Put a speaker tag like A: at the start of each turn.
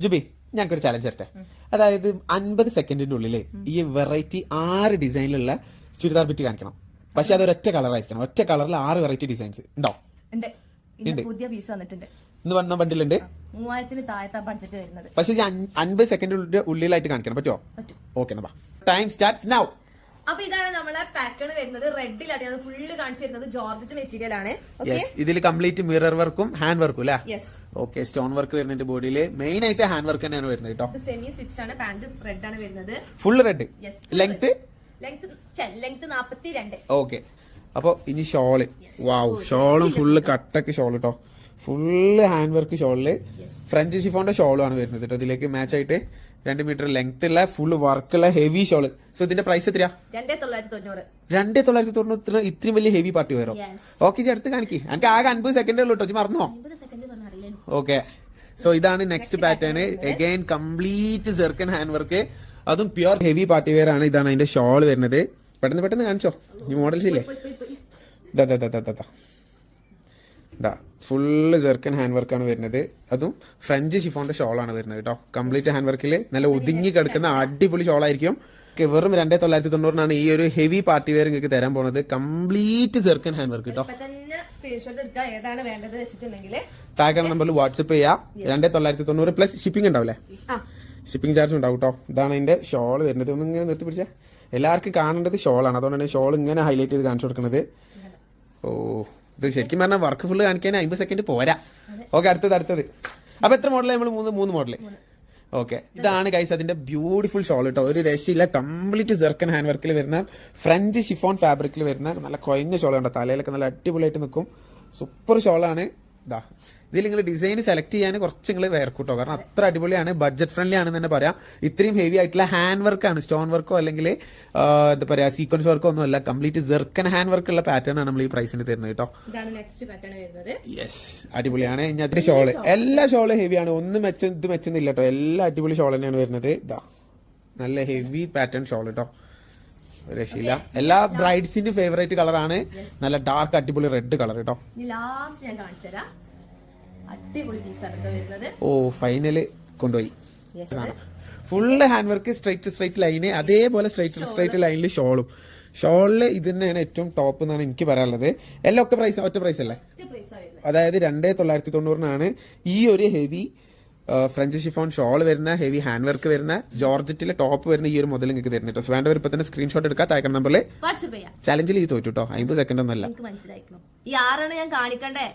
A: ജുബി ഞങ്ങൾക്കൊരു ചലഞ്ച് തരട്ടെ. അതായത് 50 സെക്കൻഡിന്റെ ഉള്ളിൽ ഈ വെറൈറ്റി 6 ഡിസൈനിലുള്ള ചുരിദാർ ബിറ്റ് കാണിക്കണം. പക്ഷെ അത് ഒരൊറ്റ കളറായിരിക്കണം. ഒറ്റ കളറിൽ 6 വെറൈറ്റി ഡിസൈൻസ് ഉണ്ടോ?
B: പുതിയ പീസ് വന്നിട്ടുണ്ട്.
A: ഇന്ന് വന്ന ബണ്ടിലുണ്ട്.
B: 3000 താഴത്തെ ബഡ്ജറ്റ് വരുന്നത്.
A: പക്ഷെ 50 സെക്കൻഡിന്റെ ഉള്ളിലായിട്ട് കാണിക്കണം. പറ്റുമോ? ഓക്കെ. Time starts now.
B: അപ്പൊ ഇതാണ് നമ്മളെ പാറ്റേൺ വരുന്നത്. റെഡിലാണ് ഫുള്ള് കാണിച്ചു തരുന്നത്. ജോർജറ്റ് മെറ്റീരിയൽ ആണ്.
A: ഇതിൽ കംപ്ലീറ്റ് മിറർ വർക്കും ഹാൻഡ് വർക്കും അല്ലേ? ഓക്കെ. സ്റ്റോൺ വർക്ക് വരുന്നുണ്ട് ബോഡിയിൽ. മെയിൻ ആയിട്ട് ഹാൻഡ് വർക്ക് തന്നെയാണ് വരുന്നത് കേട്ടോ.
B: സെമി സ്റ്റിച്ച് ആണ്. പാന്റ് റെഡ് ആണ് വരുന്നത്.
A: Full red. ലെങ്ത്
B: 42.
A: ഓക്കെ. അപ്പൊ ഇനി ഷോള്. വാവ്, ഷോളും ഫുള്ള് കട്ടക്ക് ഷോൾ കേട്ടോ. ഫുള്ള് ഹാൻഡ് വർക്ക് ഷോളില് ഫ്രഞ്ച് ഷിഫോന്റെ ഷോളും ആണ് വരുന്നത് കേട്ടോ. ഇതിലേക്ക് മാച്ച് ആയിട്ട് 2 മീറ്റർ ലെങ്ത് ഉള്ള ഫുള്ള് വർക്കുള്ള ഹെവി ഷോള്. സോ ഇതിന്റെ പ്രൈസ് എത്രയാ? 2990. ഇത്രയും വലിയ ഹെവി പാർട്ടി വരോ? ഓക്കെ, അടുത്ത് കാണിക്ക്. എനിക്ക് ആകെ 50 സെക്കൻഡേ ഉള്ളൂ കേട്ടോ. മറന്നോ? ഓക്കെ. സോ ഇതാണ് നെക്സ്റ്റ് പാറ്റേൺ. അഗൈൻ കംപ്ലീറ്റ് സെർക്കൻ ഹാൻഡ് വർക്ക്, അതും പ്യുർ ഹെവി പാർട്ടി വെയർ ആണ്. ഇതാണ് അതിന്റെ ഷോൾ വരുന്നത്. പെട്ടെന്ന് കാണിച്ചോ. ഈ മോഡൽസ് ഇല്ലേ? ഫുള്ള് ജെർക്കൻ ഹാൻഡ് വർക്കാണ് വരുന്നത്. അതും ഫ്രഞ്ച് ഷിഫോന്റെ ഷോളാണ് വരുന്നത് കേട്ടോ. കംപ്ലീറ്റ് ഹാൻഡ് വർക്കിൽ നല്ല ഒതുങ്ങി കിടക്കുന്ന അടിപൊളി ഷോളായിരിക്കും. വെറും 2990 ഈ ഒരു ഹെവി പാർട്ടി വെയർ നിങ്ങൾക്ക് തരാൻ പോകുന്നത്. കംപ്ലീറ്റ് ജെർക്കൻ ഹാൻഡ് വർക്ക് കേട്ടോ. താഴെ നമ്പറിൽ വാട്സപ്പ് ചെയ്യാം. 2990 പ്ലസ് ഷിപ്പിംഗ് ഉണ്ടാവില്ലേ? ഷിപ്പിംഗ് ചാർജ് ഉണ്ടാവും കേട്ടോ. ഇതാണ് അതിന്റെ ഷോൾ വരുന്നത്. ഒന്ന് ഇങ്ങനെ നിർത്തി പിടിച്ചാൽ എല്ലാവർക്കും കാണേണ്ടത് ഷോളാണ്. അതുകൊണ്ടാണ് ഷോൾ ഇങ്ങനെ ഹൈലൈറ്റ് ചെയ്ത് കാണിച്ചു കൊടുക്കുന്നത്. ഓ, ഇത് ശരിക്കും പറഞ്ഞാൽ വർക്ക് ഫുള്ള് കാണിക്കാൻ 50 സെക്കൻഡ് പോരാ. ഓക്കെ, അടുത്തത്. അപ്പൊ എത്ര മോഡൽ? നമ്മൾ മൂന്ന് മോഡല്. ഓക്കെ, ഇതാണ് ഗൈസ് അതിന്റെ ബ്യൂട്ടിഫുൾ ഷോൾ കേട്ടോ. ഒരു രക്ഷയില്ല. കംപ്ലീറ്റ് ജെർക്കൻ ഹാൻഡ് വർക്കിൽ വരുന്ന ഫ്രഞ്ച് ഷിഫോൺ ഫാബ്രിക്കിൽ വരുന്ന നല്ല കൊയഞ്ഞ ഷോൾ കണ്ടോ. തലയിലൊക്കെ നല്ല അടിപൊളിയായിട്ട് നിൽക്കും. സൂപ്പർ ഷോളാണ്. ഇതാ, ഇതിൽ നിങ്ങൾ ഡിസൈൻ സെലക്ട് ചെയ്യാൻ കുറച്ച് നിങ്ങൾ വേർക്കൂട്ടോ. കാരണം അത്ര അടിപൊളിയാണ്. ബഡ്ജറ്റ് ഫ്രണ്ട്ലി ആണെന്ന് തന്നെ പറയാം. ഇത്രയും ഹെവി ആയിട്ടുള്ള ഹാൻഡ് വർക്കാണ്. സ്റ്റോൺ വർക്കോ അല്ലെങ്കിൽ എന്താ പറയാ സീക്വൻസ് വർക്കോ ഒന്നും അല്ല. കംപ്ലീറ്റ് ജെർക്കൻ ഹാൻഡ് വർക്ക് ഉള്ള പാറ്റേൺ ആണ് നമ്മൾ ഈ പ്രൈസിന് തരുന്നത് കേട്ടോ. യെസ്, അടിപൊളിയാണ്. ഇനി അതിന്റെ ഷോള്, എല്ലാ ഷോളും ഹെവിയാണ്. ഒന്നും ഇത് മെച്ചൊന്നുമില്ല കേട്ടോ. എല്ലാ അടിപൊളി ഷോൾ തന്നെയാണ് വരുന്നത്. ഇതാ, നല്ല ഹെവി പാറ്റേൺ ഷോൾ കേട്ടോ. രക്ഷയില്ല. എല്ലാ ബ്രൈഡ്സിന്റെ ഫേവറേറ്റ് കളറാണ്. നല്ല ഡാർക്ക് അടിപൊളി റെഡ് കളർ കേട്ടോ. ഓ, ഫൈനല് കൊണ്ടുപോയി. Full hand work, straight line, അതേപോലെ സ്ട്രൈറ്റ് ലൈനിൽ ഷോളും. ഷോളില് ഇത് തന്നെയാണ് ഏറ്റവും ടോപ്പ് എന്നാണ് എനിക്ക് പറയാനുള്ളത്. എല്ലാം ഒറ്റ പ്രൈസ് അല്ലേ? അതായത് 2990 ഈ ഒരു ഹെവി ഫ്രഞ്ച് ഷിഫോൺ ഷോൾ വരുന്ന, ഹെവി ഹാൻഡ് വർക്ക് വരുന്ന, ജോർജറ്റിലെ ടോപ്പ് വരുന്ന ഈ ഒരു മുതൽ നിങ്ങൾക്ക് തരുന്നുണ്ട്. സോ വേണ്ടവർ ഇപ്പൊ തന്നെ സ്ക്രീൻഷോട്ട് എടുക്കാം. താഴെ നമ്പറിൽ ചലഞ്ചിൽ ഈ തോറ്റു കേട്ടോ. 50 സെക്കൻഡ് ഒന്നല്ല.
B: ഈ 6 ഞാൻ കാണിക്കണ്ടേ?